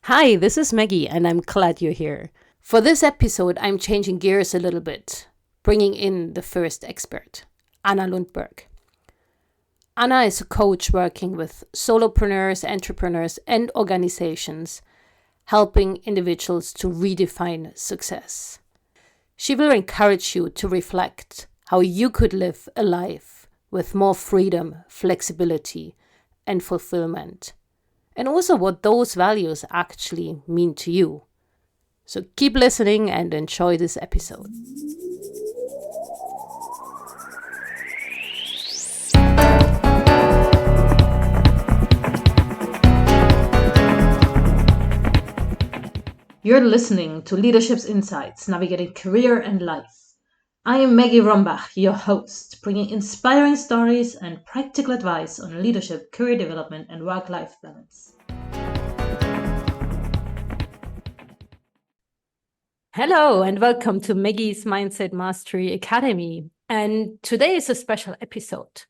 Hi, this is Maggie, and I'm glad you're here. For this episode, I'm changing gears a little bit, bringing in the first expert, Anna Lundberg. Anna is a coach working with solopreneurs, entrepreneurs, and organizations, helping individuals to redefine success. She will encourage you to reflect how you could live a life with more freedom, flexibility, and fulfillment, and also what those values actually mean to you. So keep listening and enjoy this episode. You're listening to Leadership's Insights, Navigating Career and Life. I am Maggie Rombach, your host, bringing inspiring stories and practical advice on leadership, career development, and work-life balance. Hello, and welcome to Maggie's Mindset Mastery Academy. And today is a special episode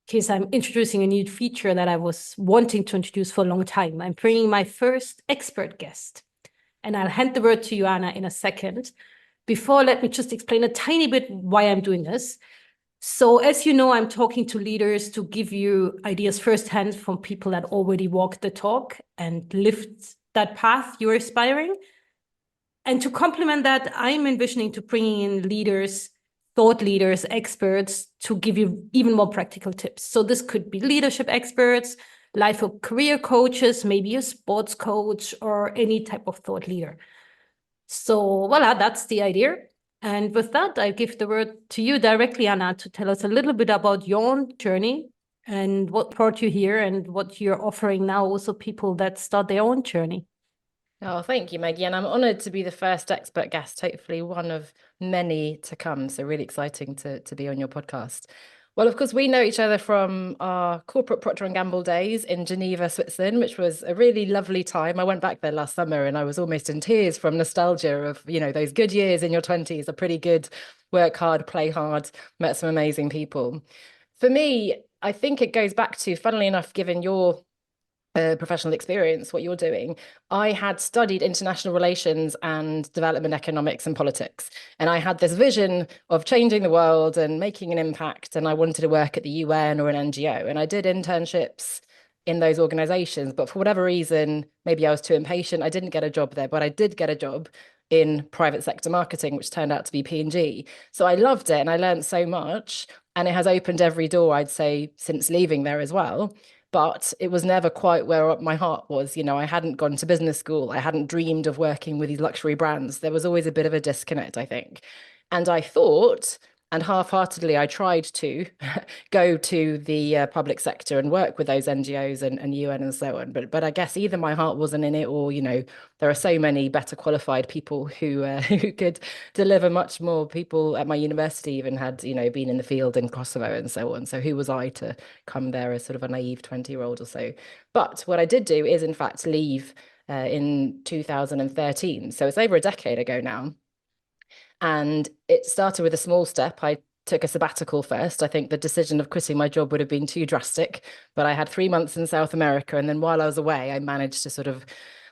because I'm introducing a new feature that I was wanting to introduce for a long time. I'm bringing my first expert guest, and I'll hand the word to you, Anna, in a second. Before, let me just explain a tiny bit why I'm doing this. So as you know, I'm talking to leaders to give you ideas firsthand from people that already walked the talk and lived that path you're aspiring. And to complement that, I'm envisioning to bringing in leaders, thought leaders, experts to give you even more practical tips. So this could be leadership experts, life or career coaches, maybe a sports coach or any type of thought leader. So voila, that's the idea. And with that, I give the word to you directly, Anna, to tell us a little bit about your own journey and what brought you here and what you're offering now also people that start their own journey. Oh, thank you, Maggie. And I'm honoured to be the first expert guest, hopefully one of many to come. So really exciting to be on your podcast. Well, of course, we know each other from our corporate Procter & Gamble days in Geneva, Switzerland, which was a really lovely time. I went back there last summer and I was almost in tears from nostalgia of, those good years in your 20s, a pretty good work hard, play hard, met some amazing people. For me, I think it goes back to, funnily enough, given your professional experience, what you're doing, I had studied international relations and development economics and politics. And I had this vision of changing the world and making an impact. And I wanted to work at the UN or an NGO. And I did internships in those organizations. But for whatever reason, maybe I was too impatient. I didn't get a job there, but I did get a job in private sector marketing, which turned out to be P&G. So I loved it and I learned so much. And it has opened every door, I'd say, since leaving there as well. But it was never quite where my heart was. I hadn't gone to business school. I hadn't dreamed of working with these luxury brands. There was always a bit of a disconnect, I think. And I thought, and half-heartedly, I tried to go to the public sector and work with those NGOs and UN and so on. But I guess either my heart wasn't in it, or there are so many better qualified people who who could deliver much more. People at my university even had been in the field in Kosovo and so on. So who was I to come there as sort of a naive 20-year-old or so? But what I did do is in fact leave in 2013. So it's over a decade ago now. And it started with a small step. I took a sabbatical first. I think the decision of quitting my job would have been too drastic, but I had 3 months in South America. And then while I was away, I managed to sort of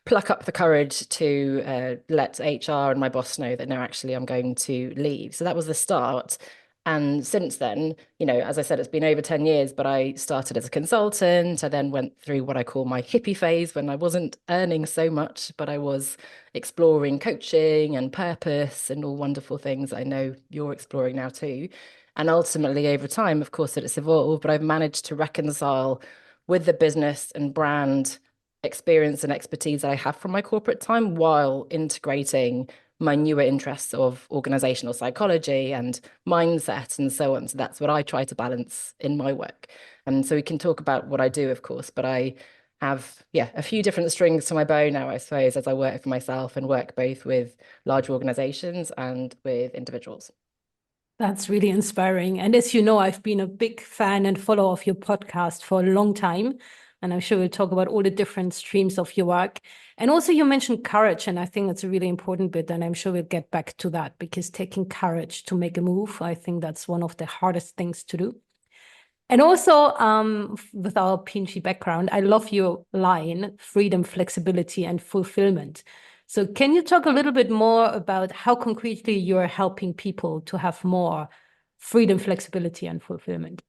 pluck up the courage to let HR and my boss know that no, actually, I'm going to leave. So that was the start. And since then, as I said, it's been over 10 years, but I started as a consultant. I then went through what I call my hippie phase when I wasn't earning so much, but I was exploring coaching and purpose and all wonderful things I know you're exploring now too. And ultimately, over time, of course, that it's evolved, but I've managed to reconcile with the business and brand experience and expertise that I have from my corporate time while integrating my newer interests of organizational psychology and mindset and so on. So that's what I try to balance in my work. And so we can talk about what I do, of course, but I have, a few different strings to my bow now, I suppose, as I work for myself and work both with large organizations and with individuals. That's really inspiring. And as you know, I've been a big fan and follower of your podcast for a long time. And I'm sure we'll talk about all the different streams of your work. And also you mentioned courage, and I think that's a really important bit. And I'm sure we'll get back to that, because taking courage to make a move, I think that's one of the hardest things to do. And also, with our P&G background, I love your line, freedom, flexibility, and fulfillment. So can you talk a little bit more about how concretely you're helping people to have more freedom, flexibility, and fulfillment?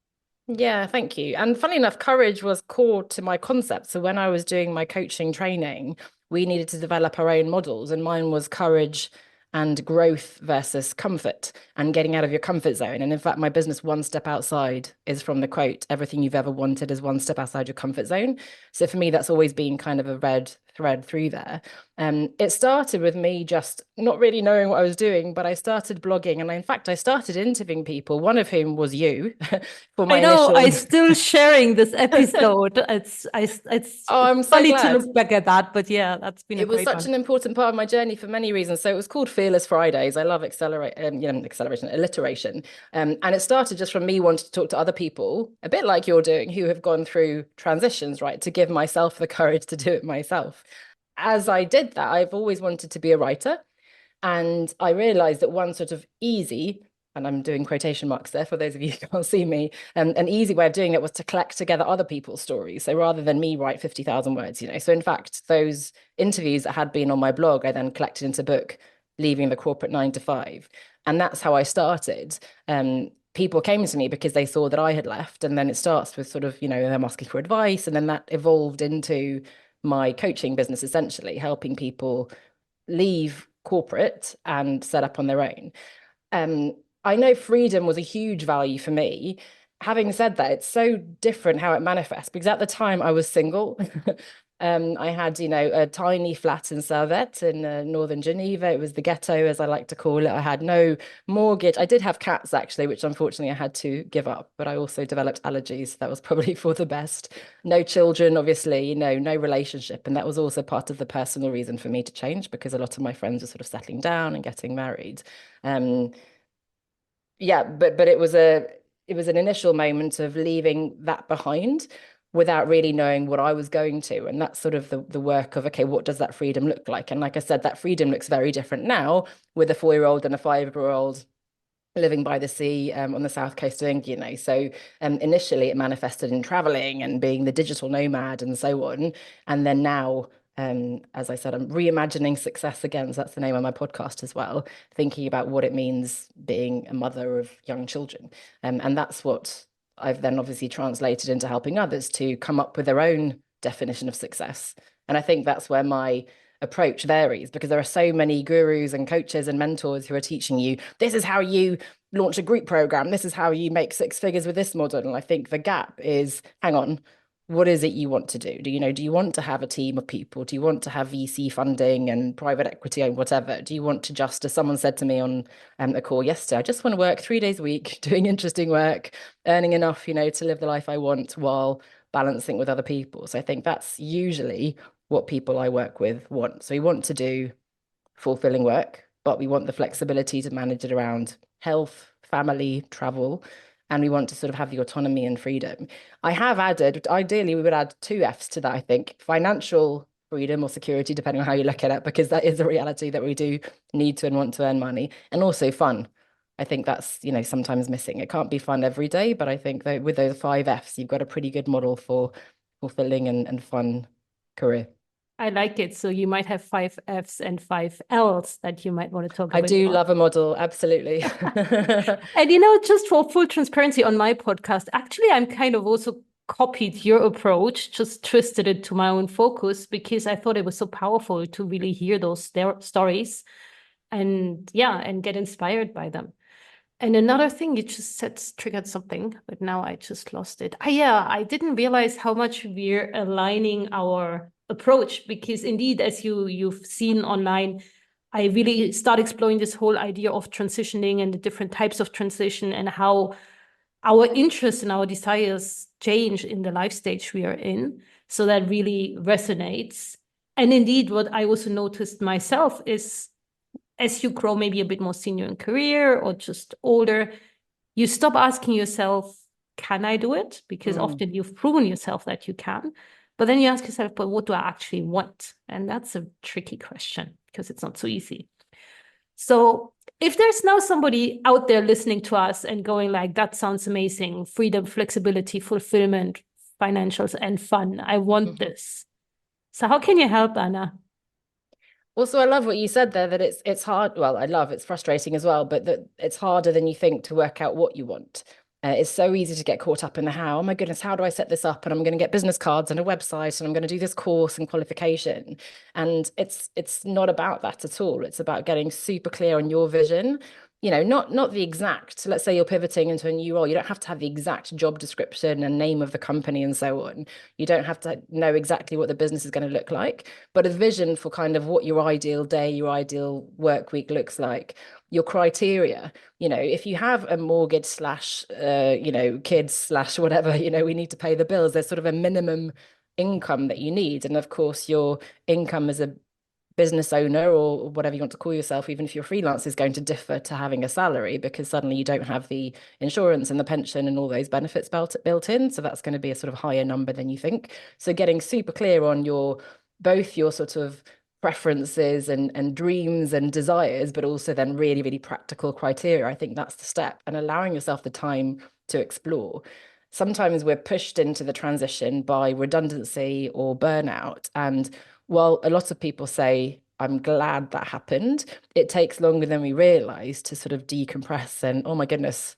Yeah, thank you. And funny enough, courage was core to my concept. So when I was doing my coaching training, we needed to develop our own models, and mine was courage and growth versus comfort and getting out of your comfort zone. And in fact, my business, One Step Outside, is from the quote, everything you've ever wanted is one step outside your comfort zone. So for me, that's always been kind of a red thread through there. It started with me just not really knowing what I was doing, but I started blogging, and in fact, I started interviewing people, one of whom was you, for my I know, initial. I'm still sharing this episode. It's Oh, I'm so funny to glad. look back at that, but yeah, that's been a It was great such one. an important part of my journey for many reasons. So it was called Fearless Fridays. I love alliteration. And it started just from me wanting to talk to other people, a bit like you're doing, who have gone through transitions, right? To give myself the courage to do it myself. As I did that, I've always wanted to be a writer. And I realized that one sort of easy, and I'm doing quotation marks there for those of you who can't see me, an easy way of doing it was to collect together other people's stories. So rather than me write 50,000 words, so in fact, those interviews that had been on my blog, I then collected into a book, Leaving the Corporate 9 to 5. And that's how I started. People came to me because they saw that I had left. And then it starts with sort of, them asking for advice. And then that evolved into my coaching business, essentially helping people leave corporate and set up on their own. I know freedom was a huge value for me. Having said that, it's so different how it manifests, because at the time I was single. I had, a tiny flat in Servette in northern Geneva. It was the ghetto, as I like to call it. I had no mortgage. I did have cats, actually, which unfortunately I had to give up, but I also developed allergies. That was probably for the best. No children, obviously, no relationship. And that was also part of the personal reason for me to change, because a lot of my friends were sort of settling down and getting married. Yeah, but it was an initial moment of leaving that behind without really knowing what I was going to. And that's sort of the work of, okay, what does that freedom look like? And like I said, that freedom looks very different now with a 4-year-old and a 5-year-old living by the sea on the south coast of England, So initially it manifested in traveling and being the digital nomad and so on. And then now, as I said, I'm reimagining success again. So that's the name of my podcast as well, thinking about what it means being a mother of young children. And that's what I've then obviously translated into helping others to come up with their own definition of success. And I think that's where my approach varies, because there are so many gurus and coaches and mentors who are teaching you, this is how you launch a group program, this is how you make 6 figures with this model. And I think the gap is, hang on, what is it you want to do? Do you want to have a team of people? Do you want to have VC funding and private equity and whatever? Do you want to just, as someone said to me on a call yesterday, I just want to work 3 days a week, doing interesting work, earning enough, to live the life I want while balancing with other people. So I think that's usually what people I work with want. So we want to do fulfilling work, but we want the flexibility to manage it around health, family, travel, and we want to sort of have the autonomy and freedom. I have added, ideally, we would add 2 Fs to that, I think, financial freedom or security, depending on how you look at it, because that is a reality that we do need to and want to earn money, and also fun. I think that's, sometimes missing. It can't be fun every day, but I think that with those 5 Fs, you've got a pretty good model for fulfilling and fun career. I like it. So you might have 5 Fs and 5 Ls that you might want to talk about. I do love a model, absolutely. And just for full transparency on my podcast, actually, I'm kind of also copied your approach, just twisted it to my own focus, because I thought it was so powerful to really hear those stories and get inspired by them. And another thing you just said triggered something, but now I just lost it. I didn't realize how much we're aligning our approach, because indeed, as you've seen online, I really start exploring this whole idea of transitioning and the different types of transition and how our interests and our desires change in the life stage we are in. So that really resonates. And indeed, what I also noticed myself is, as you grow maybe a bit more senior in career or just older, you stop asking yourself, can I do it? Because often you've proven yourself that you can. But then you ask yourself, but what do I actually want? And that's a tricky question, because it's not so easy. So if there's now somebody out there listening to us and going like, that sounds amazing, freedom, flexibility, fulfillment, financials, and fun, I want this. So how can you help, Anna? Also, I love what you said there, that it's hard. Well, it's frustrating as well, but that it's harder than you think to work out what you want. It's so easy to get caught up in the how. Oh my goodness, how do I set this up? And I'm going to get business cards and a website, and I'm going to do this course and qualification. And it's not about that at all. It's about getting super clear on your vision. Not the exact, let's say you're pivoting into a new role. You don't have to have the exact job description and name of the company and so on. You don't have to know exactly what the business is going to look like, but a vision for kind of what your ideal day, your ideal work week looks like, your criteria. If you have a mortgage slash, kids slash whatever, we need to pay the bills, there's sort of a minimum income that you need. And of course, your income as a business owner or whatever you want to call yourself, even if you're freelance, is going to differ to having a salary, because suddenly you don't have the insurance and the pension and all those benefits built in. So that's going to be a sort of higher number than you think. So getting super clear on both your sort of preferences and dreams and desires, but also then really, really practical criteria. I think that's the step, and allowing yourself the time to explore. Sometimes we're pushed into the transition by redundancy or burnout, and while a lot of people say, I'm glad that happened, it takes longer than we realize to sort of decompress. And oh my goodness,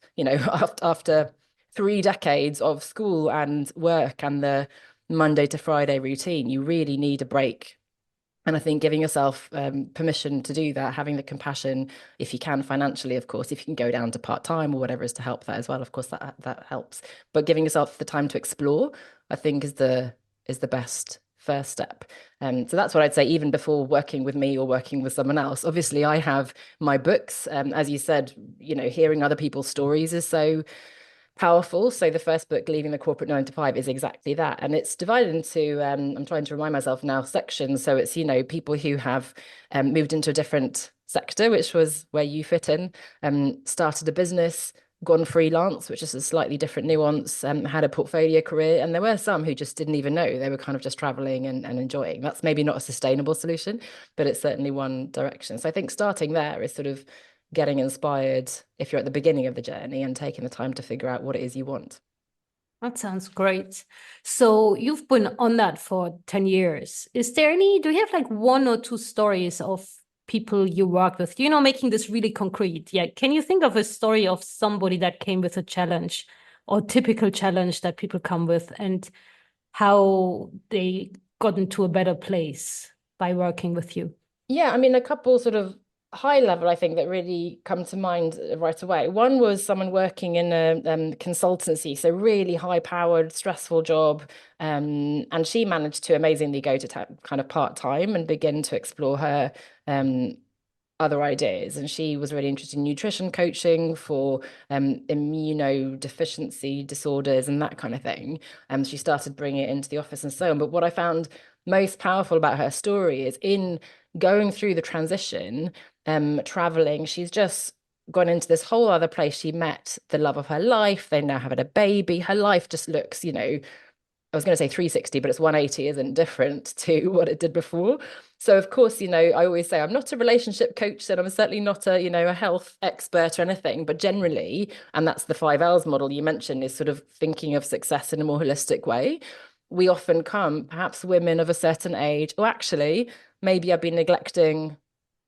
after 3 decades of school and work and the Monday to Friday routine, you really need a break. And I think giving yourself permission to do that, having the compassion, if you can financially, of course, if you can go down to part-time or whatever is to help that as well, of course, that helps. But giving yourself the time to explore, I think is the best first step. So that's what I'd say, even before working with me or working with someone else. Obviously, I have my books. As you said, hearing other people's stories is so powerful. So the first book, Leaving the Corporate 9 to 5, is exactly that. And it's divided into, I'm trying to remind myself now, sections. So it's, people who have moved into a different sector, which was where you fit in, started a business, gone freelance, which is a slightly different nuance, had a portfolio career. And there were some who just didn't even know. They were kind of just traveling and enjoying. That's maybe not a sustainable solution, but it's certainly one direction. So I think starting there is sort of getting inspired if you're at the beginning of the journey and taking the time to figure out what it is you want. That sounds great. So you've been on that for 10 years. Do you have like 1 or 2 stories of people you worked with, making this really concrete? Yeah. Can you think of a story of somebody that came with a challenge or typical challenge that people come with, and how they got into a better place by working with you? Yeah, I mean, a couple sort of high level, I think, that really come to mind right away. One was someone working in a consultancy, so really high powered, stressful job. And she managed to amazingly go to kind of part time and begin to explore her other ideas. And she was really interested in nutrition coaching for immunodeficiency disorders and that kind of thing. And she started bringing it into the office and so on. But what I found most powerful about her story is, in going through the transition, traveling, she's just gone into this whole other place. She met the love of her life. They now have had a baby. Her life just looks, I was going to say 360, but it's 180, isn't different to what it did before. So of course, I always say I'm not a relationship coach, and I'm certainly not a health expert or anything, but generally, and that's the 5 Ls model you mentioned, is sort of thinking of success in a more holistic way. We often come, perhaps women of a certain age, or actually, maybe I've been neglecting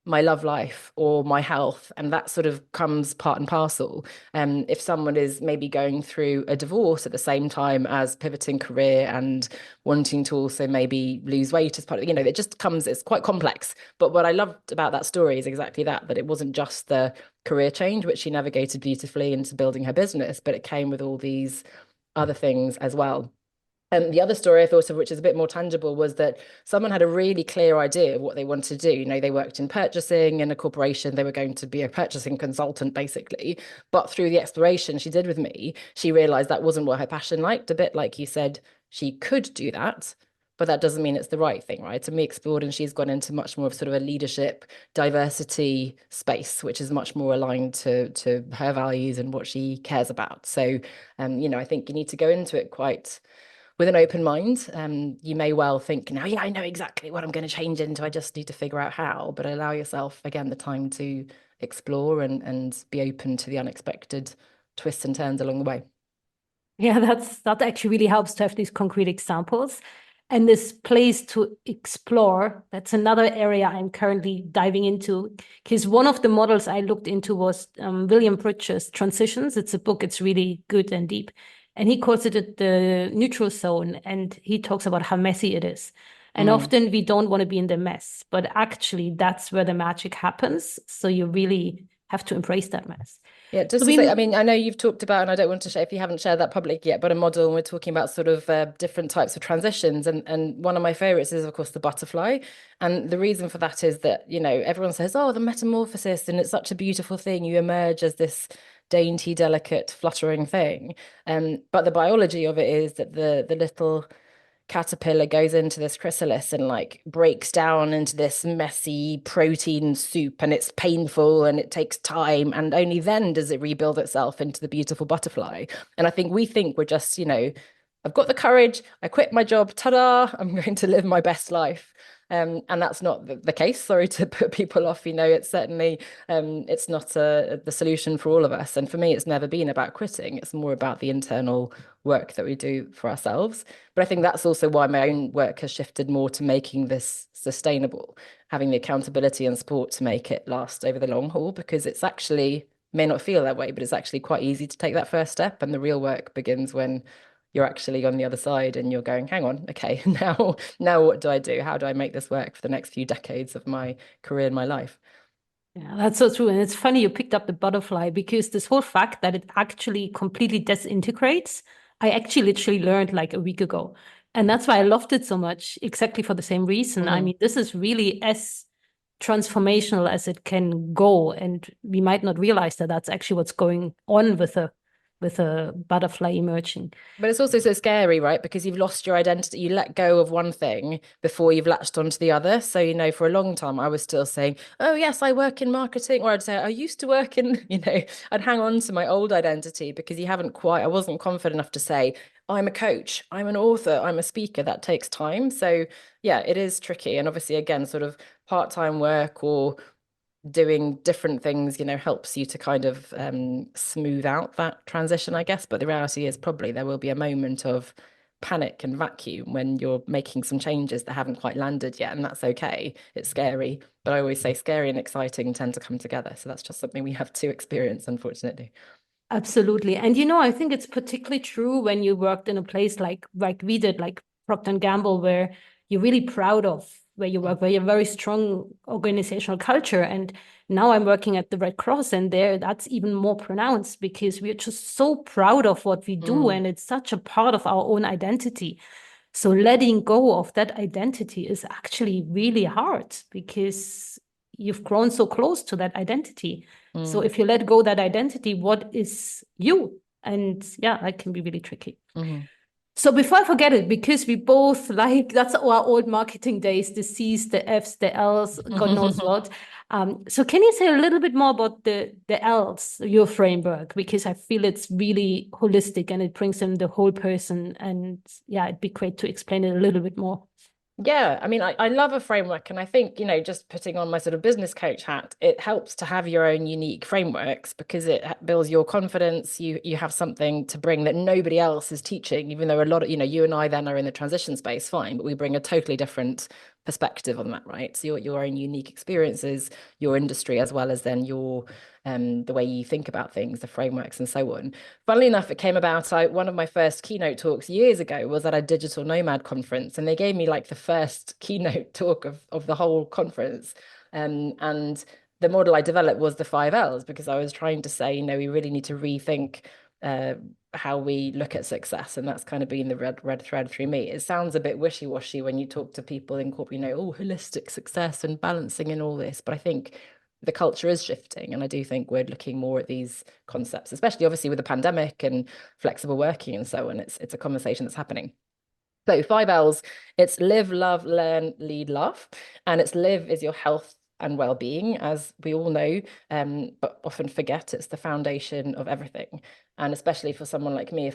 my love life or my health, and that sort of comes part and parcel. If someone is maybe going through a divorce at the same time as pivoting career and wanting to also maybe lose weight as part of, it just comes, it's quite complex. But what I loved about that story is exactly that it wasn't just the career change, which she navigated beautifully into building her business, but it came with all these other things as well. And the other story I thought of, which is a bit more tangible, was that someone had a really clear idea of what they wanted to do. They worked in purchasing in a corporation. They were going to be a purchasing consultant, basically. But through the exploration she did with me, she realized that wasn't what her passion liked. A bit like you said, she could do that, but that doesn't mean it's the right thing, right? And we explored, and she's gone into much more of sort of a leadership, diversity space, which is much more aligned to her values and what she cares about. So, I think you need to go into it quite with an open mind. You may well think, now, yeah, I know exactly what I'm going to change into. I just need to figure out how. But allow yourself, again, the time to explore and be open to the unexpected twists and turns along the way. Yeah, that actually really helps to have these concrete examples and this place to explore. That's another area I'm currently diving into, because one of the models I looked into was William Bridges' Transitions. It's a book, it's really good and deep. And he calls it the neutral zone, and he talks about how messy it is. And often we don't want to be in the mess, but actually that's where the magic happens. So you really have to embrace that mess. Yeah, just to say, I mean, I know you've talked about, and I don't want to share if you haven't shared that publicly yet, but a model, and we're talking about sort of different types of transitions. And one of my favorites is, of course, the butterfly. And the reason for that is that, you know, everyone says, oh, the metamorphosis, and it's such a beautiful thing. You emerge as this dainty, delicate, fluttering thing. But the biology of it is that the little caterpillar goes into this chrysalis and like breaks down into this messy protein soup, and it's painful and it takes time, and only then does it rebuild itself into the beautiful butterfly. And I think we think we're just, you know, I've got the courage, I quit my job, ta-da, I'm going to live my best life. And that's not the case. Sorry to put people off. You know, it's certainly it's not the solution for all of us. And for me, it's never been about quitting. It's more about the internal work that we do for ourselves. But I think that's also why my own work has shifted more to making this sustainable, having the accountability and support to make it last over the long haul, because it's actually may not feel that way, but it's actually quite easy to take that first step. And the real work begins when you're actually on the other side and you're going, hang on, okay, now what do I do? How do I make this work for the next few decades of my career and my life? Yeah, that's so true. And it's funny you picked up the butterfly, because this whole fact that it actually completely disintegrates, I actually literally learned like a week ago. And that's why I loved it so much, exactly for the same reason. I mean, this is really as transformational as it can go. And we might not realize that that's actually what's going on with a butterfly emerging. But it's also so scary, right? Because you've lost your identity. You let go of one thing before you've latched onto the other. So, you know, for a long time, I was still saying, oh, yes, I work in marketing. Or I'd say, I used to work in, you know, I'd hang on to my old identity because I wasn't confident enough to say, I'm a coach, I'm an author, I'm a speaker. That takes time. So, yeah, it is tricky. And obviously, again, sort of part-time work or doing different things, you know, helps you to kind of smooth out that transition, I guess. But the reality is probably there will be a moment of panic and vacuum when you're making some changes that haven't quite landed yet, and that's okay. It's scary, but I always say scary and exciting tend to come together. So that's just something we have to experience, unfortunately. Absolutely. And you know, I think it's particularly true when you worked in a place like we did, like Procter and Gamble, where you're really proud of where you work, where you have a very strong organizational culture. And now I'm working at the Red Cross, and there that's even more pronounced, because we're just so proud of what we do, and it's such a part of our own identity. So letting go of that identity is actually really hard, because you've grown so close to that identity. So if you let go that identity, what is you? And yeah, that can be really tricky. So before I forget it, because we both like, that's our old marketing days, the C's, the F's, the L's, God knows what. So can you say a little bit more about the L's, your framework? Because I feel it's really holistic and it brings in the whole person. And yeah, it'd be great to explain it a little bit more. Yeah, I mean, I love a framework. And I think, you know, just putting on my sort of business coach hat, it helps to have your own unique frameworks because it builds your confidence. You have something to bring that nobody else is teaching, even though a lot of, you know, you and I then are in the transition space, fine, but we bring a totally different perspective on that, right? So your own unique experiences, your industry, as well as then your the way you think about things, the frameworks and so on. Funnily enough, it came about, one of my first keynote talks years ago was at a digital nomad conference, and they gave me like the first keynote talk of the whole conference. And the model I developed was the 5 Ls, because I was trying to say, you know, we really need to rethink how we look at success. And that's kind of been the red thread through me. It sounds a bit wishy-washy when you talk to people in corporate, you know, oh, holistic success and balancing and all this. But I think the culture is shifting, and I do think we're looking more at these concepts, especially obviously with the pandemic and flexible working and so on. It's a conversation that's happening. So 5 Ls, it's live, love, learn, lead, love. And it's live is your health and well-being, as we all know, but often forget it's the foundation of everything. And especially for someone like me,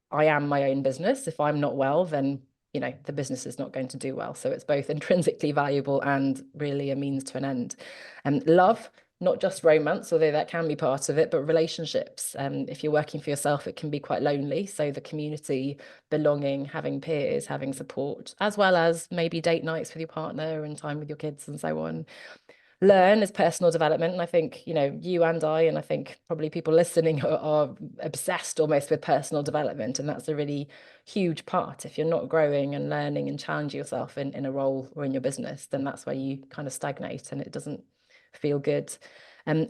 I am my own business. If I'm not well, then, you know, the business is not going to do well. So it's both intrinsically valuable and really a means to an end. And love not just romance, although that can be part of it, but relationships. If you're working for yourself, it can be quite lonely. So the community, belonging, having peers, having support, as well as maybe date nights with your partner and time with your kids and so on. Learn is personal development. And I think, you and I think probably people listening are obsessed almost with personal development. And that's a really huge part. If you're not growing and learning and challenging yourself in a role or in your business, then that's where you kind of stagnate and it doesn't feel good.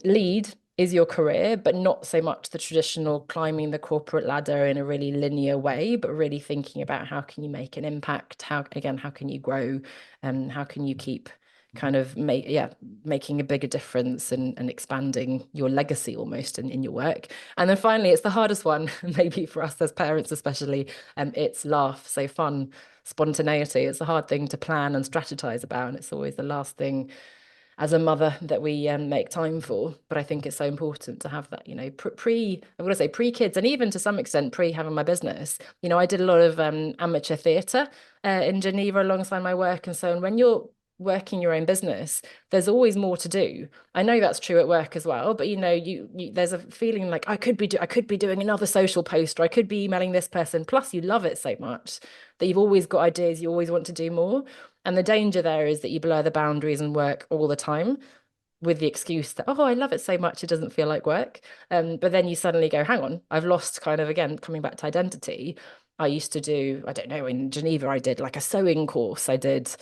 Lead is your career, but not so much the traditional climbing the corporate ladder in a really linear way, but really thinking about how can you make an impact? How can you grow? How can you keep kind of making a bigger difference and expanding your legacy almost in your work. And then finally, it's the hardest one, maybe for us as parents especially, it's laugh. So fun, spontaneity. It's a hard thing to plan and strategize about, and it's always the last thing as a mother that we make time for. But I think it's so important to have that, pre-kids, and even to some extent pre having my business. I did a lot of amateur theatre in Geneva alongside my work and so on. When you're working your own business, there's always more to do. I know that's true at work as well, but you there's a feeling like I could be doing another social post, or I could be emailing this person. Plus you love it so much that you've always got ideas, you always want to do more. And the danger there is that you blur the boundaries and work all the time with the excuse that, I love it so much, it doesn't feel like work. But then you suddenly go, hang on, I've lost kind of, again, coming back to identity. I used to do, I don't know, in Geneva, I did like a sewing course. I did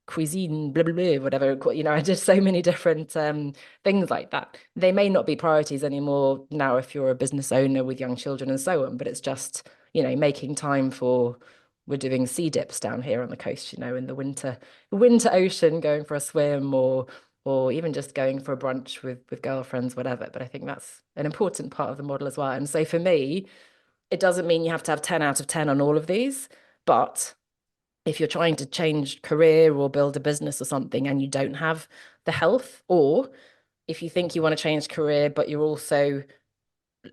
cuisine, blah, blah, blah, whatever, I did so many different things like that. They may not be priorities anymore now if you're a business owner with young children and so on, but it's just, making time for, we're doing sea dips down here on the coast, in the winter ocean, going for a swim or even just going for a brunch with girlfriends, whatever. But I think that's an important part of the model as well. And so for me, it doesn't mean you have to have 10 out of 10 on all of these, but if you're trying to change career or build a business or something and you don't have the health, or if you think you want to change career, but you're also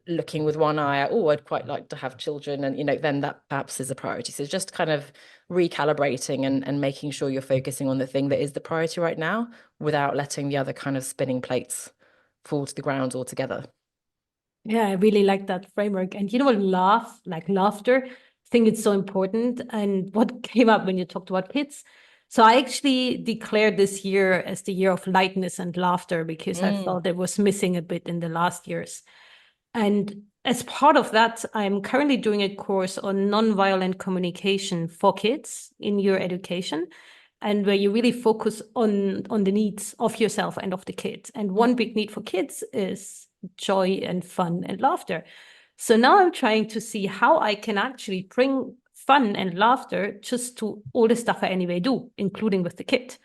looking with one eye at, I'd quite like to have children, and then that perhaps is a priority. So just kind of recalibrating and making sure you're focusing on the thing that is the priority right now without letting the other kind of spinning plates fall to the ground altogether. Yeah, I really like that framework. And laughter, I think it's so important. And what came up when you talked about kids? So I actually declared this year as the year of lightness and laughter because I felt it was missing a bit in the last years. And as part of that, I'm currently doing a course on nonviolent communication for kids in your education, and where you really focus on the needs of yourself and of the kids. And one big need for kids is joy and fun and laughter. So now I'm trying to see how I can actually bring fun and laughter just to all the stuff I anyway do, including with the kid.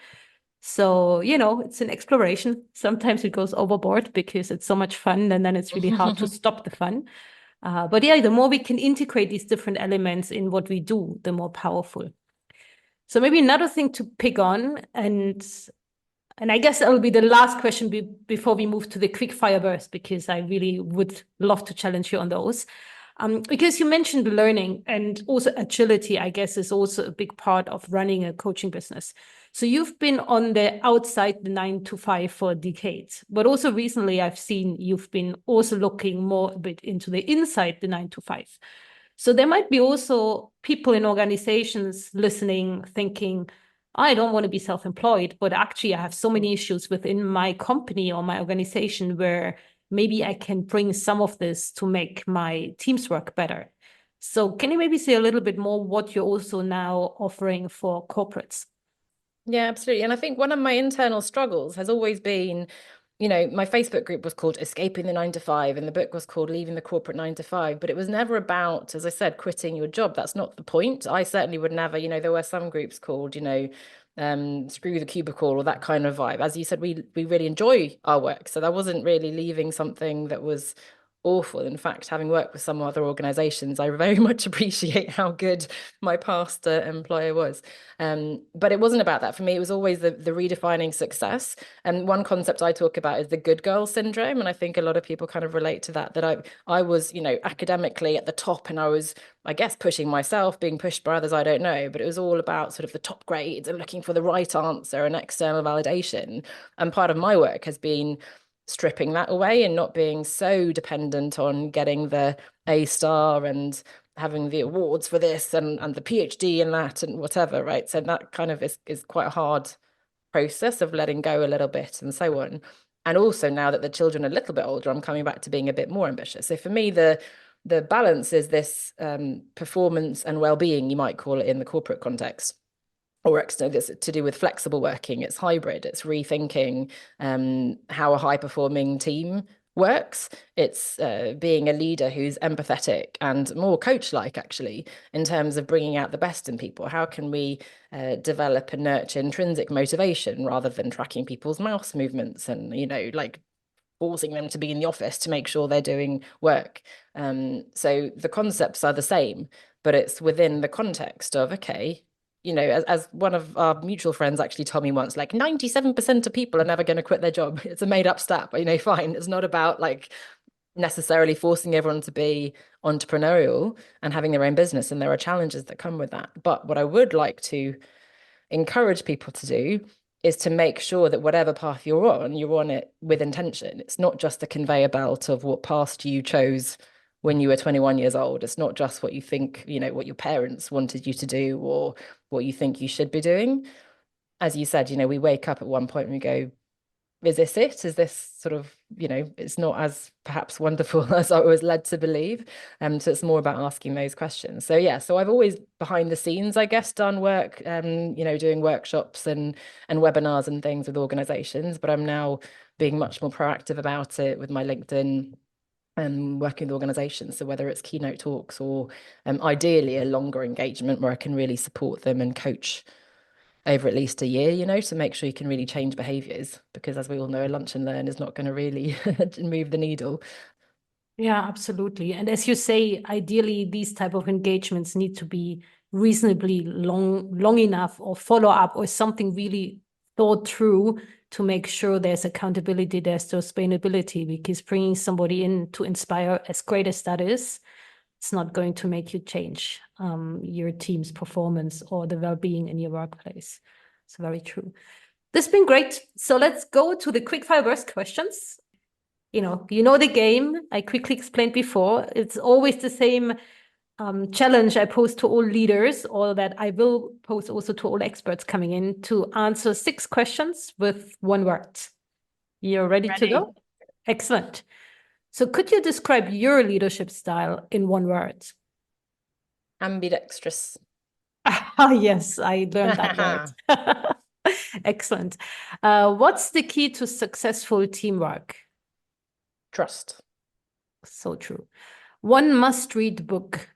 So, it's an exploration. Sometimes it goes overboard because it's so much fun, and then it's really hard to stop the fun. But yeah, the more we can integrate these different elements in what we do, the more powerful. So maybe another thing to pick on, and I guess that will be the last question before we move to the quick fire burst, because I really would love to challenge you on those. Because you mentioned learning, and also agility, I guess, is also a big part of running a coaching business. So you've been on the outside the 9 to 5 for decades, but also recently I've seen you've been also looking more a bit into the inside the 9 to 5. So there might be also people in organizations listening, thinking, I don't want to be self-employed, but actually I have so many issues within my company or my organization where maybe I can bring some of this to make my teams work better. So can you maybe say a little bit more what you're also now offering for corporates? Yeah, absolutely. And I think one of my internal struggles has always been, my Facebook group was called Escaping the 9 to 5, and the book was called Leaving the Corporate 9 to 5. But it was never about, as I said, quitting your job. That's not the point. I certainly would never, there were some groups called, Screw the Cubicle, or that kind of vibe. As you said, we really enjoy our work. So that wasn't really leaving something that was awful. In fact, having worked with some other organizations, I very much appreciate how good my past employer was. But it wasn't about that for me. It was always the redefining success. And one concept I talk about is the good girl syndrome. And I think a lot of people kind of relate to that I was, academically at the top, and I was, I guess, pushing myself, being pushed by others, I don't know, but it was all about sort of the top grades and looking for the right answer and external validation. And part of my work has been stripping that away and not being so dependent on getting the A star and having the awards for this and the PhD in that and whatever, right? So that kind of is quite a hard process of letting go a little bit and so on. And also now that the children are a little bit older, I'm coming back to being a bit more ambitious. So for me, the balance is this performance and well-being, you might call it in the corporate context, or external. It's to do with flexible working. It's hybrid. It's rethinking how a high-performing team works. It's being a leader who's empathetic and more coach-like, actually, in terms of bringing out the best in people. How can we develop and nurture intrinsic motivation rather than tracking people's mouse movements and, like forcing them to be in the office to make sure they're doing work. So the concepts are the same, but it's within the context of, okay, as one of our mutual friends actually told me once, like 97% of people are never going to quit their job. It's a made up stat, but fine. It's not about like necessarily forcing everyone to be entrepreneurial and having their own business. And there are challenges that come with that. But what I would like to encourage people to do is to make sure that whatever path you're on it with intention. It's not just the conveyor belt of what path you chose when you were 21 years old. It's not just what you think, what your parents wanted you to do or what you think you should be doing. As you said, we wake up at one point and we go, is this it? Is this sort of, it's not as perhaps wonderful as I was led to believe. So it's more about asking those questions. So yeah, so I've always behind the scenes, I guess, done work, doing workshops and webinars and things with organizations, but I'm now being much more proactive about it with my LinkedIn and working with organizations. So whether it's keynote talks or ideally a longer engagement where I can really support them and coach over at least a year, to make sure you can really change behaviors, because as we all know, lunch and learn is not going to really move the needle. Yeah, absolutely. And as you say, ideally, these type of engagements need to be reasonably long enough, or follow up, or something really thought through to make sure there's accountability, there's sustainability, because bringing somebody in to inspire, as great as that is, it's not going to make you change your team's performance or the well-being in your workplace. It's very true. This has been great. So let's go to the quickfire burst questions. You know the game. I quickly explained before. It's always the same challenge I pose to all leaders, or that I will pose also to all experts coming in, to answer 6 questions with 1 word. You're ready to go? Excellent. So could you describe your leadership style in 1 word? Ambidextrous. Yes, I learned that word. Excellent. What's the key to successful teamwork? Trust. So true. 1 must-read book.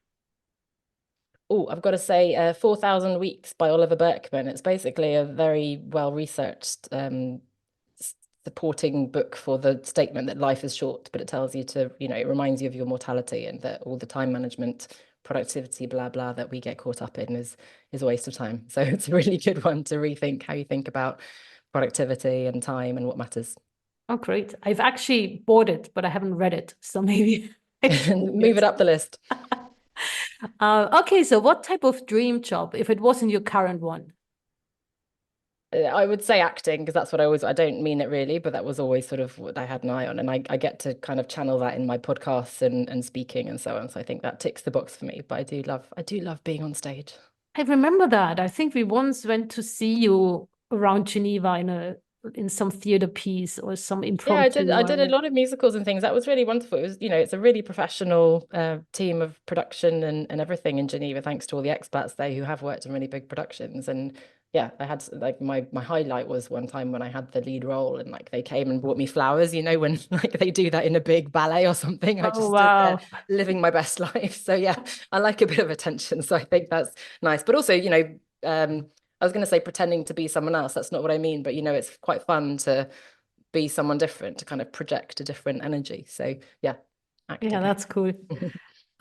Oh, I've got to say 4,000 Weeks by Oliver Burkeman. It's basically a very well-researched supporting book for the statement that life is short, but it tells you to, it reminds you of your mortality, and that all the time management, productivity, blah, blah, that we get caught up in is a waste of time. So it's a really good one to rethink how you think about productivity and time and what matters. Oh, great. I've actually bought it, but I haven't read it. So maybe move it up the list. Okay, so what type of dream job, if it wasn't your current one? I would say acting, because that's what I don't mean it really, but that was always sort of what I had an eye on. And I get to kind of channel that in my podcasts and speaking and so on. So I think that ticks the box for me, but I do love being on stage. I remember that. I think we once went to see you around Geneva in some theater piece or some impromptu. Yeah, I did a lot of musicals and things. That was really wonderful. It was, it's a really professional team of production and everything in Geneva, thanks to all the expats there who have worked on really big productions. And yeah, I had like my highlight was one time when I had the lead role, and like they came and brought me flowers, when like they do that in a big ballet or something. I just stood there living my best life. So yeah, I like a bit of attention. So I think that's nice. But also, I was going to say pretending to be someone else. That's not what I mean. But, it's quite fun to be someone different, to kind of project a different energy. So, yeah. acting. Yeah, that's cool.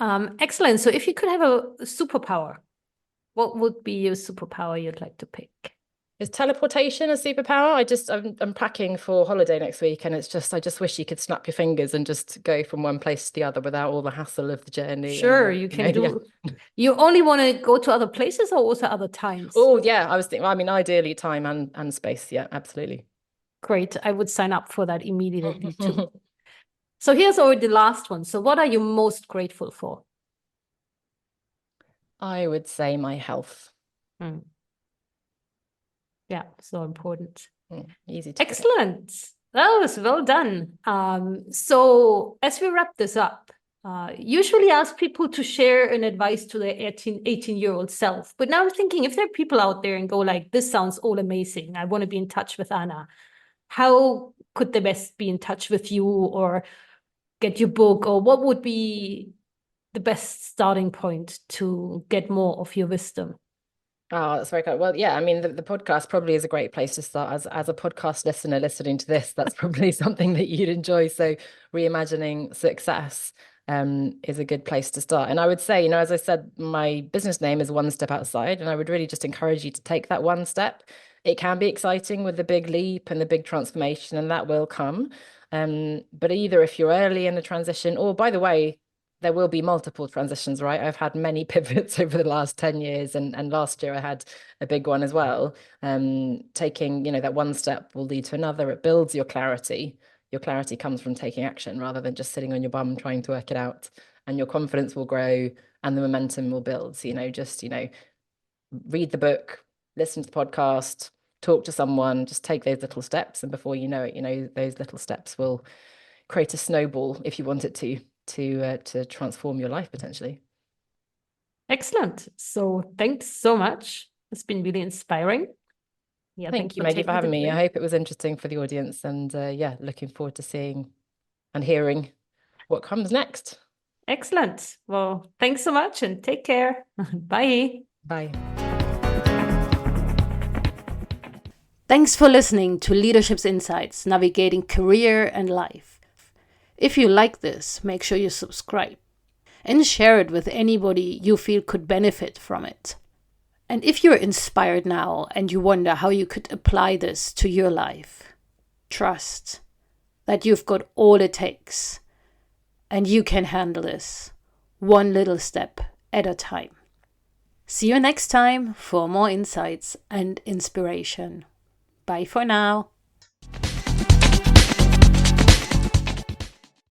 Excellent. So if you could have a superpower, what would be your superpower you'd like to pick? Is teleportation a superpower? I'm packing for holiday next week, and I just wish you could snap your fingers and just go from one place to the other without all the hassle of the journey. Sure, and, you can yeah. do. You only want to go to other places or also other times? Oh yeah, I was thinking. I mean, ideally time and space. Yeah, absolutely. Great. I would sign up for that immediately too. So here's already the last one. So what are you most grateful for? I would say my health. Yeah, so important. Easy to forget. Excellent. That was well done. So as we wrap this up, usually ask people to share an advice to their 18-year-old self. But now I'm thinking, if there are people out there and go like, this sounds all amazing, I want to be in touch with Anna, how could they best be in touch with you or get your book? Or what would be the best starting point to get more of your wisdom? Oh, that's very good. Well, yeah, I mean, the podcast probably is a great place to start. As a podcast listener listening to this, that's probably something that you'd enjoy. So reimagining success is a good place to start. And I would say, as I said, my business name is One Step Outside, and I would really just encourage you to take that one step. It can be exciting with the big leap and the big transformation, and that will come. But either if you're early in the transition, or by the way, there will be multiple transitions, right? I've had many pivots over the last 10 years, and last year I had a big one as well. Taking, that one step will lead to another. It builds your clarity. Your clarity comes from taking action rather than just sitting on your bum trying to work it out. And your confidence will grow and the momentum will build. So, read the book, listen to the podcast, talk to someone, just take those little steps. And before you know it, those little steps will create a snowball if you want it to transform your life potentially. Excellent. So thanks so much. It's been really inspiring. Yeah, thank you, Maggie, for having me. I hope it was interesting for the audience, and looking forward to seeing and hearing what comes next. Excellent. Well, thanks so much and take care. Bye. Bye. Thanks for listening to Leadership's Insights, Navigating Career and Life. If you like this, make sure you subscribe and share it with anybody you feel could benefit from it. And if you're inspired now and you wonder how you could apply this to your life, trust that you've got all it takes and you can handle this one little step at a time. See you next time for more insights and inspiration. Bye for now.